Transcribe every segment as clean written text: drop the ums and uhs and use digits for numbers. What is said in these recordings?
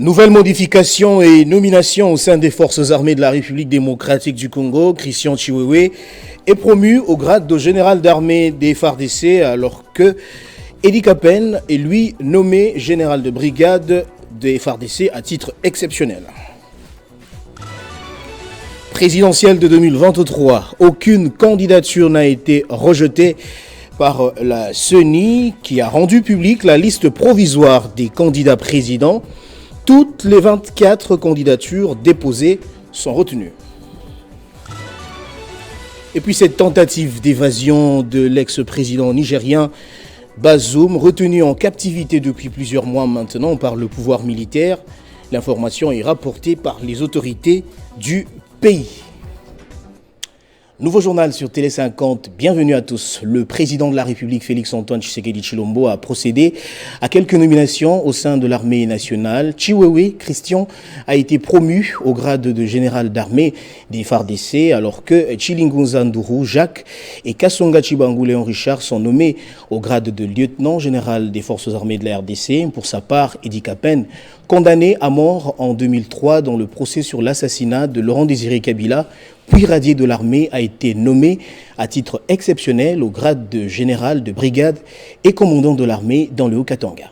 Nouvelle modification et nomination au sein des forces armées de la République démocratique du Congo. Christian Chiwewe est promu au grade de général d'armée des FARDC alors que Edi Kapen est lui nommé général de brigade des FARDC à titre exceptionnel. Présidentielle de 2023, aucune candidature n'a été rejetée par la CENI qui a rendu publique la liste provisoire des candidats présidents. Toutes les 24 candidatures déposées sont retenues. Et puis cette tentative d'évasion de l'ex-président nigérien Bazoum, retenu en captivité depuis plusieurs mois maintenant par le pouvoir militaire. L'information est rapportée par les autorités du pays. Nouveau journal sur Télé 50, bienvenue à tous. Le président de la République, Félix-Antoine Tshisekedi Tshilombo, a procédé à quelques nominations au sein de l'armée nationale. Chiwewe Christian a été promu au grade de général d'armée des FARDC, alors que Chilingunza Nduru Jacques et Kasonga Chibangu Léon Richard sont nommés au grade de lieutenant général des forces armées de la RDC. Pour sa part, Edi Kapen, condamné à mort en 2003 dans le procès sur l'assassinat de Laurent Désiré Kabila, puis radié de l'armée, a été nommé à titre exceptionnel au grade de général de brigade et commandant de l'armée dans le Haut-Katanga.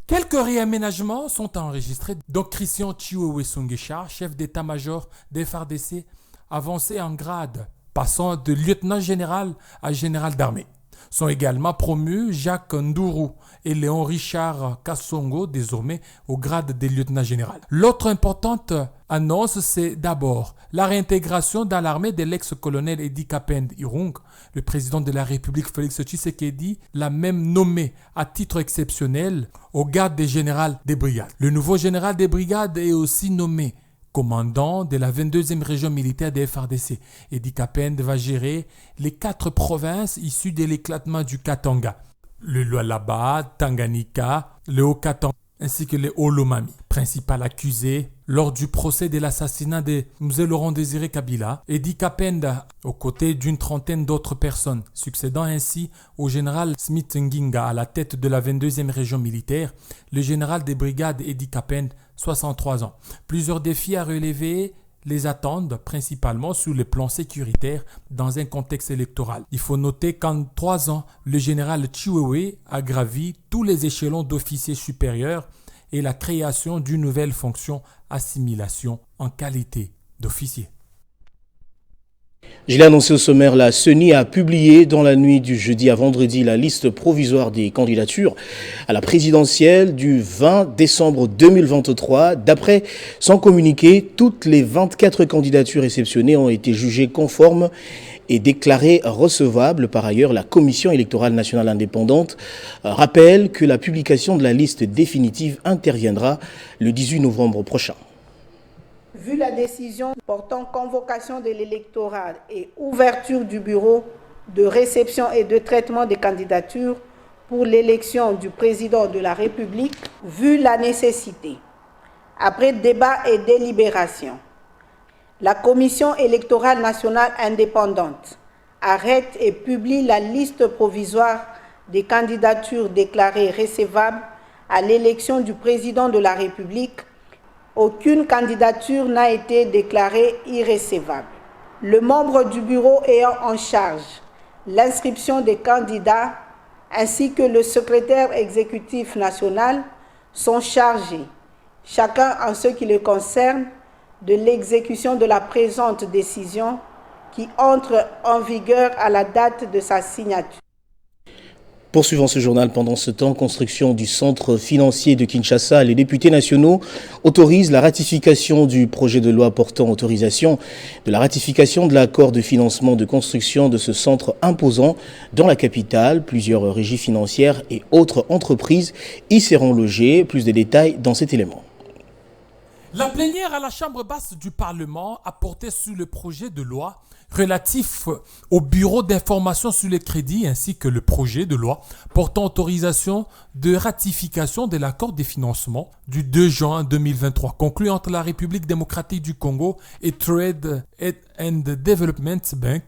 Quelques réaménagements sont enregistrés. Donc Christian Chiwewe Songesha, chef d'état-major des FARDC, avancé en grade, passant de lieutenant général à général d'armée. Sont également promus Jacques Nduru et Léon Richard Kasongo, désormais au grade de lieutenant général. L'autre importante annonce, c'est d'abord la réintégration dans l'armée de l'ex-colonel Edi Kapen Irung. Le président de la République, Félix Tshisekedi, l'a même nommé à titre exceptionnel au grade de général des brigades. Le nouveau général des brigades est aussi nommé commandant de la 22e région militaire des FARDC. Edi Kapen va gérer les 4 provinces issues de l'éclatement du Katanga. Le Lualaba, Tanganyika, le Haut-Katanga ainsi que les Olomami. Principal accusé lors du procès de l'assassinat de M. Laurent Désiré Kabila, Edi Kapen aux côtés d'une trentaine d'autres personnes, succédant ainsi au général Smith Nginga à la tête de la 22e région militaire, le général des brigades Edi Kapen, 63 ans. Plusieurs défis à relever les attendent, principalement sur le plan sécuritaire dans un contexte électoral. Il faut noter qu'en 3 ans, le général Chiwewe a gravi tous les échelons d'officiers supérieurs et la création d'une nouvelle fonction assimilation en qualité d'officier. Je l'ai annoncé au sommaire, la CENI a publié dans la nuit du jeudi à vendredi la liste provisoire des candidatures à la présidentielle du 20 décembre 2023. D'après son communiqué, toutes les 24 candidatures réceptionnées ont été jugées conformes et déclarées recevables. Par ailleurs, la Commission électorale nationale indépendante rappelle que la publication de la liste définitive interviendra le 18 novembre prochain. Vu la décision portant convocation de l'électorat et ouverture du bureau de réception et de traitement des candidatures pour l'élection du président de la République, vu la nécessité, après débat et délibération, la Commission électorale nationale indépendante arrête et publie la liste provisoire des candidatures déclarées recevables à l'élection du président de la République. Aucune candidature n'a été déclarée irrecevable. Le membre du bureau ayant en charge l'inscription des candidats ainsi que le secrétaire exécutif national sont chargés, chacun en ce qui le concerne, de l'exécution de la présente décision qui entre en vigueur à la date de sa signature. Poursuivant ce journal, pendant ce temps, construction du centre financier de Kinshasa, les députés nationaux autorisent la ratification du projet de loi portant autorisation de la ratification de l'accord de financement de construction de ce centre imposant dans la capitale. Plusieurs régies financières et autres entreprises y seront logées. Plus de détails dans cet élément. La plénière à la Chambre basse du Parlement a porté sur le projet de loi relatif au bureau d'information sur les crédits ainsi que le projet de loi portant autorisation de ratification de l'accord des financements du 2 juin 2023 conclu entre la République démocratique du Congo et Trade and Development Bank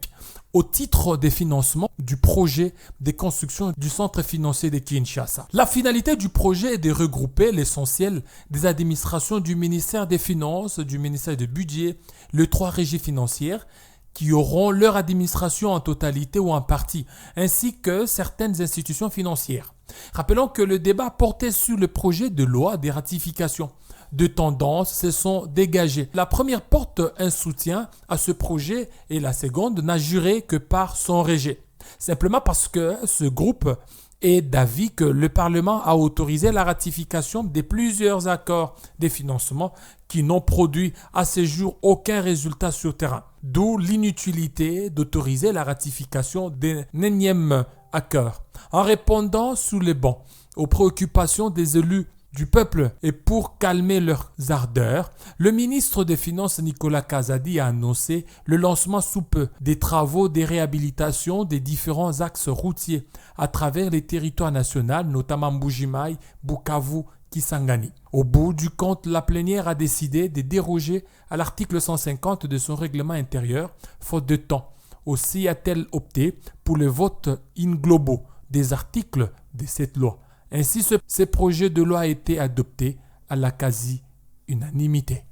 au titre des financements du projet de construction du centre financier de Kinshasa. La finalité du projet est de regrouper l'essentiel des administrations du ministère des Finances, du ministère du Budget, les 3 régies financières qui auront leur administration en totalité ou en partie, ainsi que certaines institutions financières. Rappelons que le débat portait sur le projet de loi des ratifications. Deux tendances se sont dégagées. La première porte un soutien à ce projet et la seconde n'a juré que par son rejet. Simplement parce que ce groupe est d'avis que le Parlement a autorisé la ratification de plusieurs accords de financement qui n'ont produit à ce jour aucun résultat sur le terrain. D'où l'inutilité d'autoriser la ratification d'un énième accord. En répondant sous les bancs aux préoccupations des élus du peuple et pour calmer leurs ardeurs, le ministre des Finances Nicolas Kazadi a annoncé le lancement sous peu des travaux de réhabilitation des différents axes routiers à travers les territoires nationaux, notamment Mbuji-Mayi, Bukavu, Kisangani. Au bout du compte, la plénière a décidé de déroger à l'article 150 de son règlement intérieur, faute de temps. Aussi a-t-elle opté pour le vote in globo des articles de cette loi. Ainsi, ce projet de loi a été adopté à la quasi-unanimité.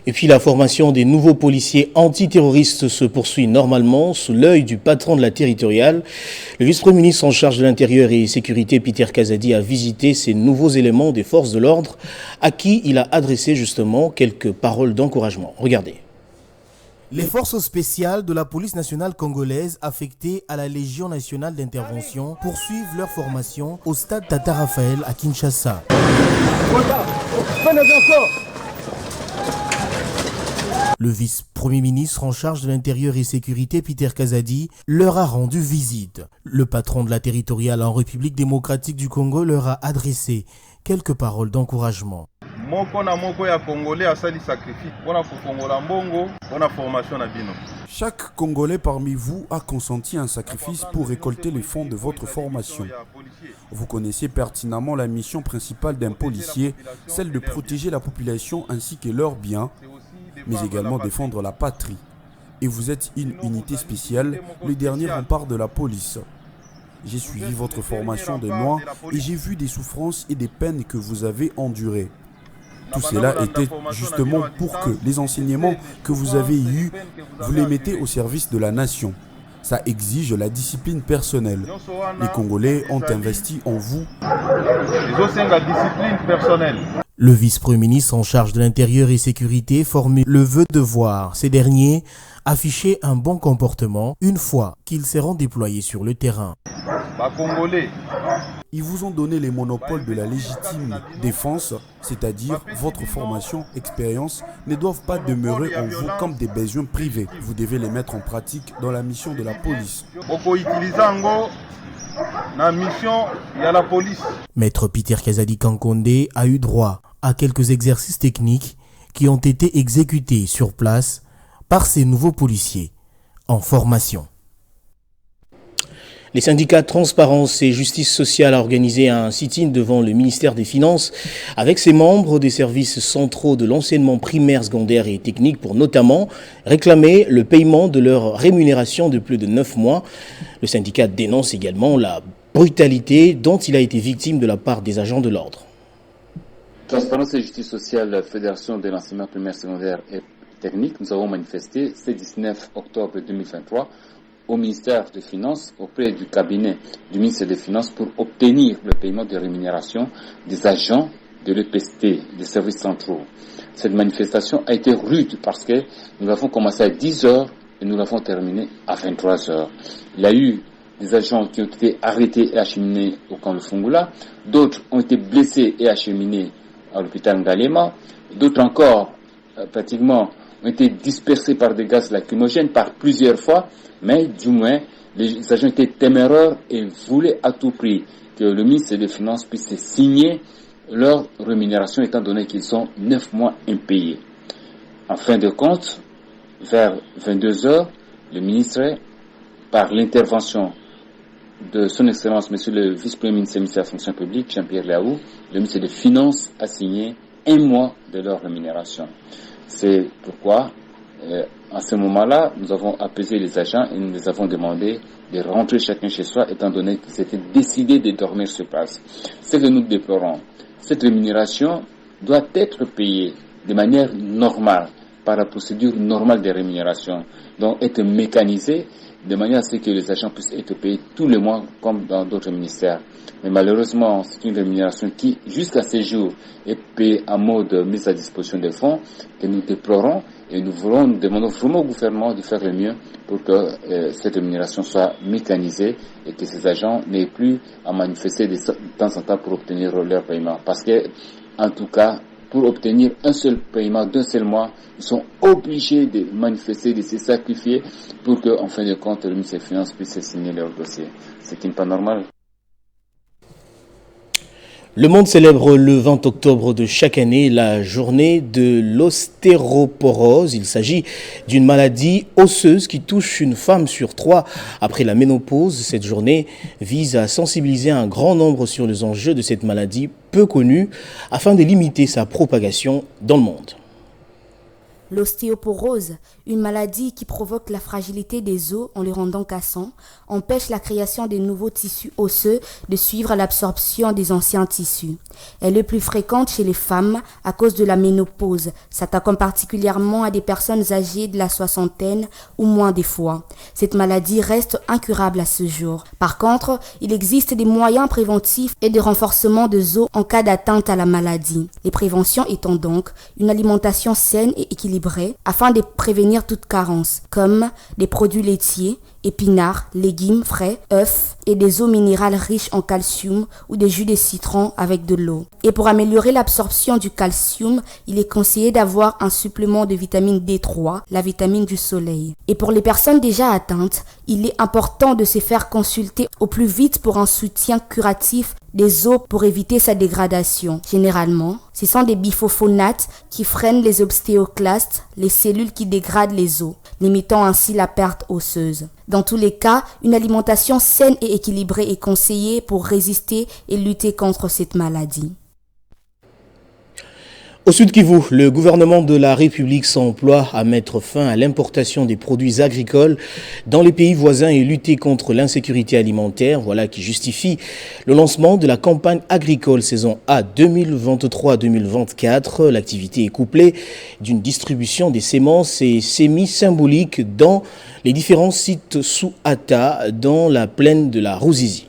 Et puis la formation des nouveaux policiers antiterroristes se poursuit normalement sous l'œil du patron de la territoriale. Le vice-premier ministre en charge de l'Intérieur et Sécurité, Peter Kazadi, a visité ces nouveaux éléments des forces de l'ordre à qui il a adressé justement quelques paroles d'encouragement. Regardez. Les forces spéciales de la police nationale congolaise affectées à la Légion nationale d'intervention poursuivent leur formation au stade Tata Raphaël à Kinshasa. Le vice-premier ministre en charge de l'Intérieur et Sécurité, Peter Kazadi, leur a rendu visite. Le patron de la territoriale en République démocratique du Congo leur a adressé quelques paroles d'encouragement. Chaque Congolais parmi vous a consenti un sacrifice pour récolter les fonds de votre formation. Vous connaissez pertinemment la mission principale d'un policier, celle de protéger la population ainsi que leurs biens, mais également défendre la patrie. Et vous êtes une unité spéciale, le dernier rempart de la police. J'ai suivi votre formation des mois et j'ai vu des souffrances et des peines que vous avez endurées. Tout cela était justement pour que les enseignements que vous avez eus, vous les mettez au service de la nation. Ça exige la discipline personnelle. Les Congolais ont investi en vous. Le vice-premier ministre en charge de l'Intérieur et Sécurité formule le vœu de voir ces derniers afficher un bon comportement une fois qu'ils seront déployés sur le terrain. Ils vous ont donné les monopoles de la légitime défense, c'est-à-dire votre formation, expérience, ne doivent pas demeurer en vous comme des besoins privés. Vous devez les mettre en pratique dans la mission de la police. Maître Peter Kazadi Kankonde a eu droit à quelques exercices techniques qui ont été exécutés sur place par ces nouveaux policiers en formation. Les syndicats Transparence et Justice sociale a organisé un sit-in devant le ministère des Finances avec ses membres des services centraux de l'enseignement primaire, secondaire et technique pour notamment réclamer le paiement de leur rémunération de plus de 9 mois. Le syndicat dénonce également la brutalité dont il a été victime de la part des agents de l'ordre. Transparence et Justice sociale, la Fédération de l'enseignement primaire, secondaire et technique, nous avons manifesté ce 19 octobre 2023 au ministère des Finances, auprès du cabinet du ministère des Finances pour obtenir le paiement de rémunération des agents de l'EPST, des services centraux. Cette manifestation a été rude parce que nous l'avons commencé à 10h et nous l'avons terminé à 23h. Il y a eu des agents qui ont été arrêtés et acheminés au camp de Fungula, d'autres ont été blessés et acheminés à l'hôpital Ngalema, d'autres encore pratiquement ont été dispersés par des gaz lacrymogènes par plusieurs fois, mais du moins les agents étaient téméraires et voulaient à tout prix que le ministre des Finances puisse signer leur rémunération étant donné qu'ils sont 9 mois impayés. En fin de compte, vers 22h, le ministre, par l'intervention de son Excellence, Monsieur le Vice-Premier ministre de la Fonction publique, Jean-Pierre Laou, le ministre des Finances a signé 1 mois de leur rémunération. C'est pourquoi, à ce moment-là, nous avons apaisé les agents et nous les avons demandé de rentrer chacun chez soi, étant donné qu'ils s'étaient décidés de dormir sur place. Ce que nous déplorons, cette rémunération doit être payée de manière normale, par la procédure normale des rémunérations, donc être mécanisée de manière à ce que les agents puissent être payés tous les mois comme dans d'autres ministères. Mais malheureusement, c'est une rémunération qui, jusqu'à ce jour, est payée en mode mise à disposition des fonds que nous déplorons et nous demandons vraiment au gouvernement de faire le mieux pour que cette rémunération soit mécanisée et que ces agents n'aient plus à manifester de temps en temps pour obtenir leur paiement. Parce que, en tout cas, pour obtenir un seul paiement d'un seul mois, ils sont obligés de manifester, de se sacrifier pour que, en fin de compte, le ministère des Finances puisse signer leur dossier. Ce qui n'est pas normal. Le monde célèbre le 20 octobre de chaque année la journée de l'ostéoporose. Il s'agit d'une maladie osseuse qui touche une femme sur 3 après la ménopause. Cette journée vise à sensibiliser un grand nombre sur les enjeux de cette maladie peu connue afin de limiter sa propagation dans le monde. L'ostéoporose, une maladie qui provoque la fragilité des os en les rendant cassants, empêche la création de nouveaux tissus osseux de suivre l'absorption des anciens tissus. Elle est plus fréquente chez les femmes à cause de la ménopause, s'attaquant particulièrement à des personnes âgées de la soixantaine ou moins des fois. Cette maladie reste incurable à ce jour. Par contre, il existe des moyens préventifs et de renforcement des os en cas d'atteinte à la maladie. Les préventions étant donc une alimentation saine et équilibrée afin de prévenir toute carence, comme des produits laitiers, épinards, légumes frais, œufs et des eaux minérales riches en calcium ou des jus de citron avec de l'eau. Et pour améliorer l'absorption du calcium, il est conseillé d'avoir un supplément de vitamine D3, la vitamine du soleil. Et pour les personnes déjà atteintes, il est important de se faire consulter au plus vite pour un soutien curatif des os pour éviter sa dégradation. Généralement, ce sont des biphosphonates qui freinent les ostéoclastes, les cellules qui dégradent les os, limitant ainsi la perte osseuse. Dans tous les cas, une alimentation saine et équilibrée est conseillée pour résister et lutter contre cette maladie. Au Sud Kivu, le gouvernement de la République s'emploie à mettre fin à l'importation des produits agricoles dans les pays voisins et lutter contre l'insécurité alimentaire. Voilà qui justifie le lancement de la campagne agricole saison A 2023-2024. L'activité est couplée d'une distribution des semences et semis symboliques dans les différents sites sous Ata dans la plaine de la Ruzizi.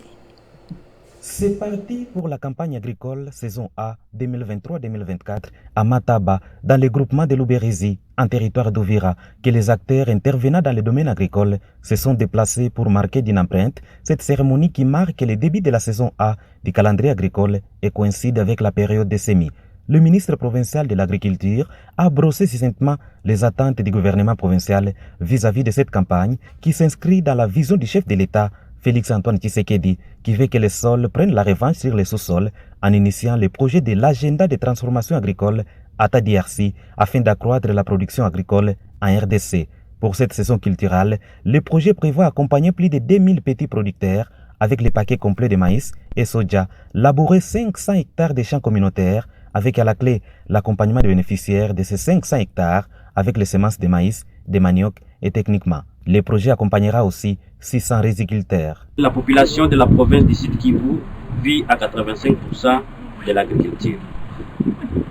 C'est parti pour la campagne agricole saison A 2023-2024 à Mataba, dans le groupement de l'Ouberizi, en territoire d'Ouvira, que les acteurs intervenant dans le domaine agricole se sont déplacés pour marquer d'une empreinte cette cérémonie qui marque le début de la saison A du calendrier agricole et coïncide avec la période des semis. Le ministre provincial de l'Agriculture a brossé succinctement les attentes du gouvernement provincial vis-à-vis de cette campagne qui s'inscrit dans la vision du chef de l'État Félix Antoine Tshisekedi, qui veut que les sols prennent la revanche sur les sous-sols en initiant le projet de l'agenda de transformation agricole ATA DRC afin d'accroître la production agricole en RDC. Pour cette saison culturelle, le projet prévoit accompagner plus de 2000 petits producteurs avec les paquets complets de maïs et soja, labourer 500 hectares de champs communautaires avec à la clé l'accompagnement des bénéficiaires de ces 500 hectares avec les semences de maïs, de manioc et techniquement. Le projet accompagnera aussi 600 riziculteurs. La population de la province du Sud Kivu vit à 85% de l'agriculture.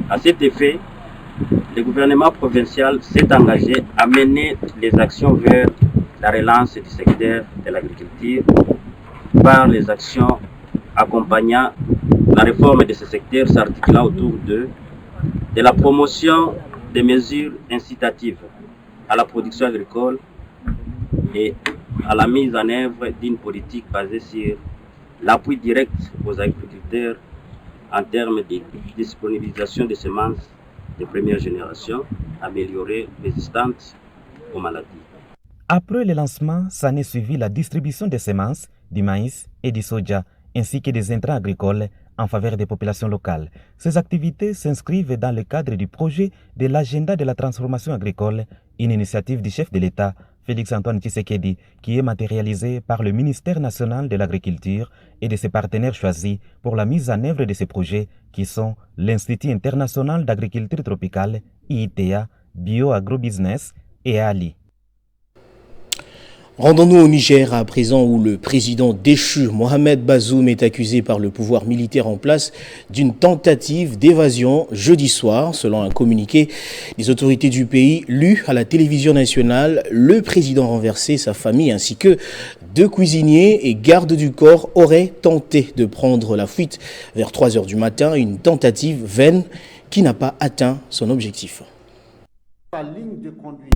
À cet effet, le gouvernement provincial s'est engagé à mener les actions vers la relance du secteur de l'agriculture par les actions accompagnant la réforme de ce secteur s'articulant autour de la promotion des mesures incitatives à la production agricole et à la mise en œuvre d'une politique basée sur l'appui direct aux agriculteurs en termes de disponibilisation de semences de première génération améliorées, résistantes aux maladies. Après le lancement, s'en est suivi la distribution des semences, du maïs et du soja, ainsi que des intrants agricoles en faveur des populations locales. Ces activités s'inscrivent dans le cadre du projet de l'agenda de la transformation agricole Une initiative du chef de l'État, Félix-Antoine Tshisekedi, qui est matérialisée par le ministère national de l'Agriculture et de ses partenaires choisis pour la mise en œuvre de ces projets qui sont l'Institut international d'agriculture tropicale, IITA, Bio-Agrobusiness et Ali. Rendons-nous au Niger à présent où le président déchu Mohamed Bazoum est accusé par le pouvoir militaire en place d'une tentative d'évasion jeudi soir. Selon un communiqué des autorités du pays lu à la télévision nationale, le président renversé, sa famille ainsi que 2 cuisiniers et gardes du corps auraient tenté de prendre la fuite vers 3 h du matin, une tentative vaine qui n'a pas atteint son objectif. La ligne de conduite.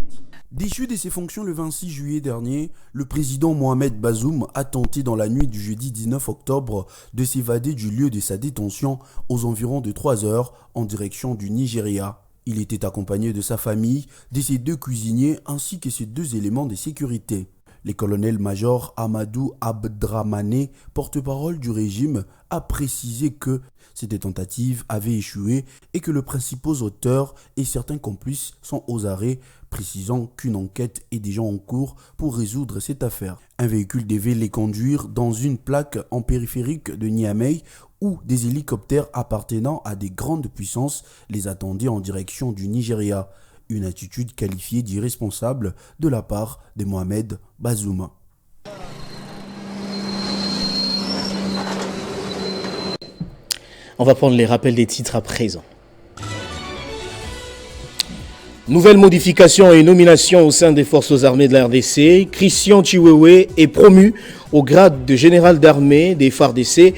Déchu de ses fonctions le 26 juillet dernier, le président Mohamed Bazoum a tenté dans la nuit du jeudi 19 octobre de s'évader du lieu de sa détention aux environs de 3 heures en direction du Nigeria. Il était accompagné de sa famille, de ses 2 cuisiniers ainsi que ses 2 éléments de sécurité. Le colonel-major Amadou Abdramané, porte-parole du régime, a précisé que cette tentative avait échoué et que les principaux auteurs et certains complices sont aux arrêts, précisant qu'une enquête est déjà en cours pour résoudre cette affaire. Un véhicule devait les conduire dans une plaque en périphérique de Niamey où des hélicoptères appartenant à des grandes puissances les attendaient en direction du Nigeria. Une attitude qualifiée d'irresponsable de la part de Mohamed Bazoum. On va prendre les rappels des titres à présent. Nouvelle modification et nomination au sein des forces armées de la RDC. Christian Chiwewe est promu au grade de général d'armée des FARDC,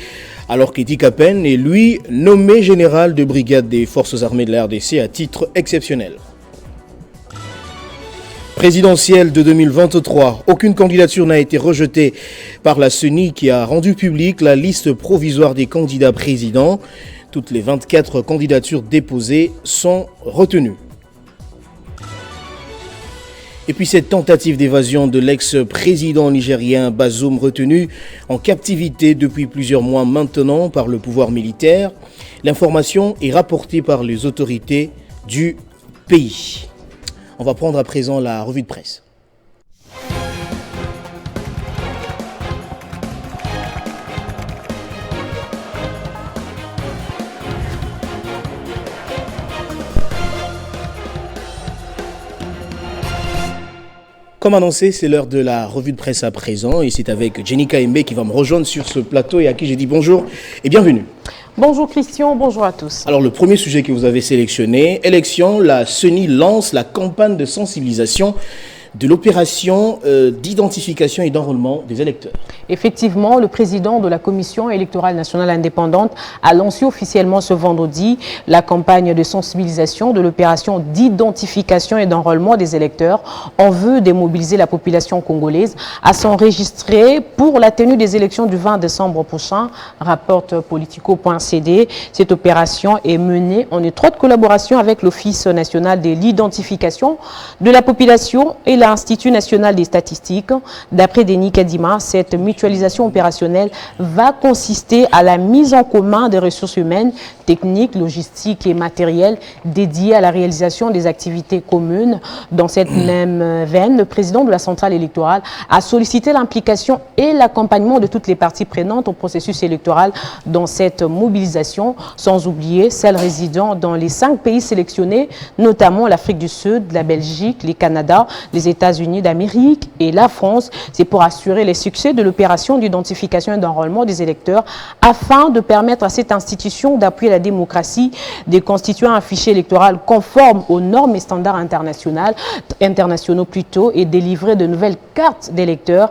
alors qu'Edi Kapen est lui nommé général de brigade des forces armées de la RDC à titre exceptionnel. Présidentielle de 2023, aucune candidature n'a été rejetée par la CENI qui a rendu publique la liste provisoire des candidats présidents. Toutes les 24 candidatures déposées sont retenues. Et puis cette tentative d'évasion de l'ex-président nigérien Bazoum retenu en captivité depuis plusieurs mois maintenant par le pouvoir militaire. L'information est rapportée par les autorités du pays. On va prendre à présent la revue de presse. Comme annoncé, c'est l'heure de la revue de presse à présent et c'est avec Jenny Kaembe qui va me rejoindre sur ce plateau et à qui j'ai dit bonjour et bienvenue. Bonjour Christian, bonjour à tous. Alors le premier sujet que vous avez sélectionné, élection, la CENI lance la campagne de sensibilisation de l'opération d'identification et d'enrôlement des électeurs. Effectivement, le président de la Commission électorale nationale indépendante a lancé officiellement ce vendredi la campagne de sensibilisation de l'opération d'identification et d'enrôlement des électeurs en vue de mobiliser la population congolaise à s'enregistrer pour la tenue des élections du 20 décembre prochain, rapporte Politico.cd. Cette opération est menée en étroite collaboration avec l'Office national de l'identification de la population et l'Institut national des statistiques. D'après Denis Kadima, cette mutualisation opérationnelle va consister à la mise en commun des ressources humaines, techniques, logistiques et matérielles dédiées à la réalisation des activités communes. Dans cette même veine, le président de la centrale électorale a sollicité l'implication et l'accompagnement de toutes les parties prenantes au processus électoral dans cette mobilisation, sans oublier celles résidant dans les 5 pays sélectionnés, notamment l'Afrique du Sud, la Belgique, le Canada, les États-Unis d'Amérique et la France. C'est pour assurer les succès de l'opération d'identification et d'enrôlement des électeurs afin de permettre à cette institution d'appuyer la démocratie, de constituer un fichier électoral conforme aux normes et standards internationaux plutôt, et délivrer de nouvelles cartes d'électeurs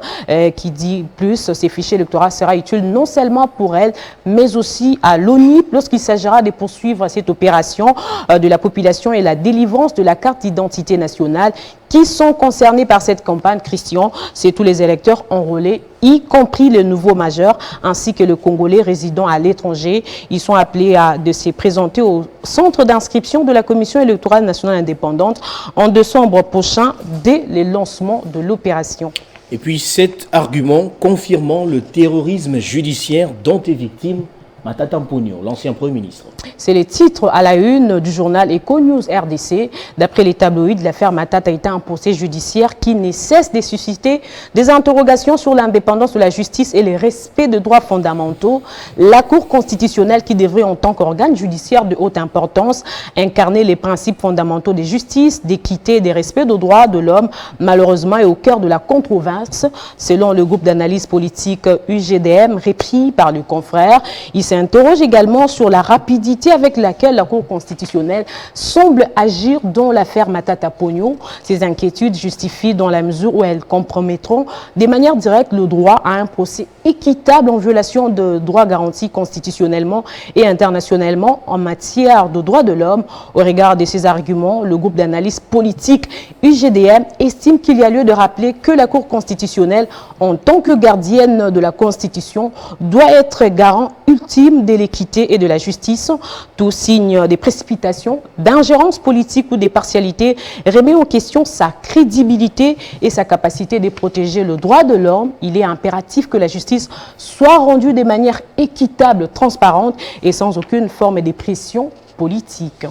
qui dit plus, ces fichiers électoraux sera utile non seulement pour elle, mais aussi à l'ONU lorsqu'il s'agira de poursuivre cette opération de la population et la délivrance de la carte d'identité nationale. Qui sont concernés par cette campagne, Christian? C'est tous les électeurs enrôlés, y compris les nouveaux majeurs, ainsi que les Congolais résidant à l'étranger. Ils sont appelés à se présenter au centre d'inscription de la Commission électorale nationale indépendante en décembre prochain, dès le lancement de l'opération. Et puis cet argument confirmant le terrorisme judiciaire dont est victime Matata Mponyo, l'ancien Premier ministre. C'est le titre à la une du journal Eco-News RDC. D'après les tabloïds, l'affaire Matata a été un procès judiciaire qui ne cesse de susciter des interrogations sur l'indépendance de la justice et le respect de droits fondamentaux. La Cour constitutionnelle, qui devrait en tant qu'organe judiciaire de haute importance incarner les principes fondamentaux de justice, d'équité et de respect des droits de l'homme, malheureusement est au cœur de la controverse. Selon le groupe d'analyse politique UGDM, repris par le confrère, il s'interroge également sur la rapidité avec laquelle la Cour constitutionnelle semble agir dans l'affaire Matata Ponyo. Ces inquiétudes justifient dans la mesure où elles compromettront de manière directe le droit à un procès équitable en violation de droits garantis constitutionnellement et internationalement en matière de droits de l'homme. Au regard de ces arguments, le groupe d'analyse politique UGDM estime qu'il y a lieu de rappeler que la Cour constitutionnelle, en tant que gardienne de la Constitution, doit être garant ultime de l'équité et de la justice. Tout signe des précipitations, d'ingérence politique ou des partialités remet en question sa crédibilité et sa capacité de protéger le droit de l'homme. Il est impératif que la justice soit rendue de manière équitable, transparente et sans aucune forme de pression politique.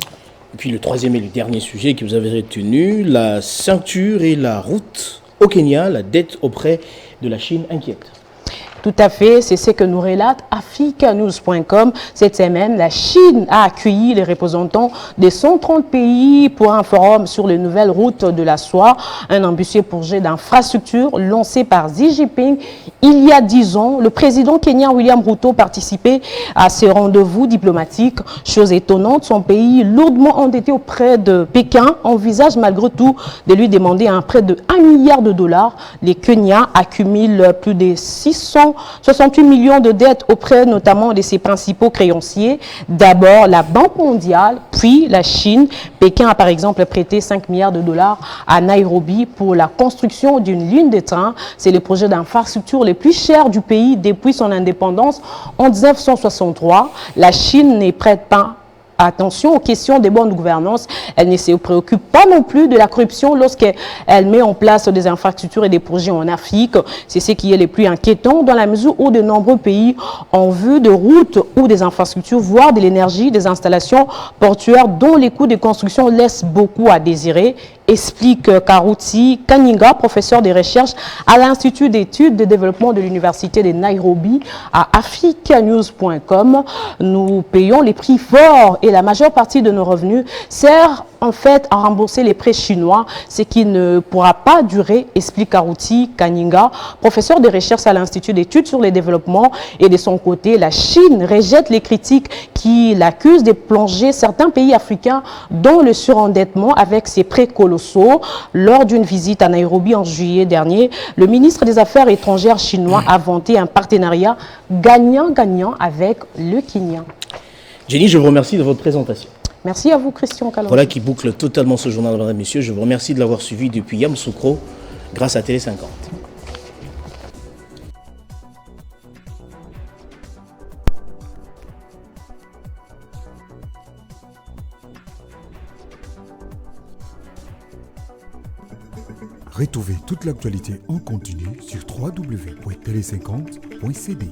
Et puis le troisième et le dernier sujet que vous avez retenu, la ceinture et la route au Kenya, la dette auprès de la Chine inquiète. Tout à fait, c'est ce que nous relate africanews.com. Cette semaine, la Chine a accueilli les représentants de 130 pays pour un forum sur les nouvelles routes de la soie, un ambitieux projet d'infrastructure lancé par Xi Jinping il y a 10 ans. Le président kenyan William Ruto participait à ce rendez-vous diplomatique. Chose étonnante, son pays, lourdement endetté auprès de Pékin, envisage malgré tout de lui demander un prêt de 1 milliard de dollars. Les Kenyans accumulent plus de 668 millions de dettes auprès notamment de ses principaux créanciers. D'abord la Banque mondiale, puis la Chine. Pékin a par exemple prêté 5 milliards de dollars à Nairobi pour la construction d'une ligne de train. C'est le projet d'infrastructure le plus cher du pays depuis son indépendance en 1963. La Chine ne prête pas attention aux questions de bonne gouvernance. Elle ne se préoccupe pas non plus de la corruption lorsqu'elle met en place des infrastructures et des projets en Afrique. C'est ce qui est le plus inquiétant dans la mesure où de nombreux pays ont vu de routes ou des infrastructures, voire de l'énergie, des installations portuaires dont les coûts de construction laissent beaucoup à désirer. Explique Karuti Kanyinga, professeur de recherche à l'Institut d'études de développement de l'Université de Nairobi à africanews.com. Nous payons les prix forts et la majeure partie de nos revenus sert en fait à rembourser les prêts chinois, ce qui ne pourra pas durer, explique Karuti Kanyinga, professeur de recherche à l'Institut d'études sur le développement. Et de son côté, la Chine rejette les critiques qui l'accusent de plonger certains pays africains dans le surendettement avec ses prêts colossaux. Lors d'une visite à Nairobi en juillet dernier, le ministre des Affaires étrangères chinois a vanté un partenariat gagnant-gagnant avec le Kenya. Jenny, je vous remercie de votre présentation. Merci à vous, Christian Kalonji. Voilà qui boucle totalement ce journal, mesdames et messieurs. Je vous remercie de l'avoir suivi depuis Yamoussoukro grâce à Télé 50. Retrouvez toute l'actualité en continu sur www.tele50.cd.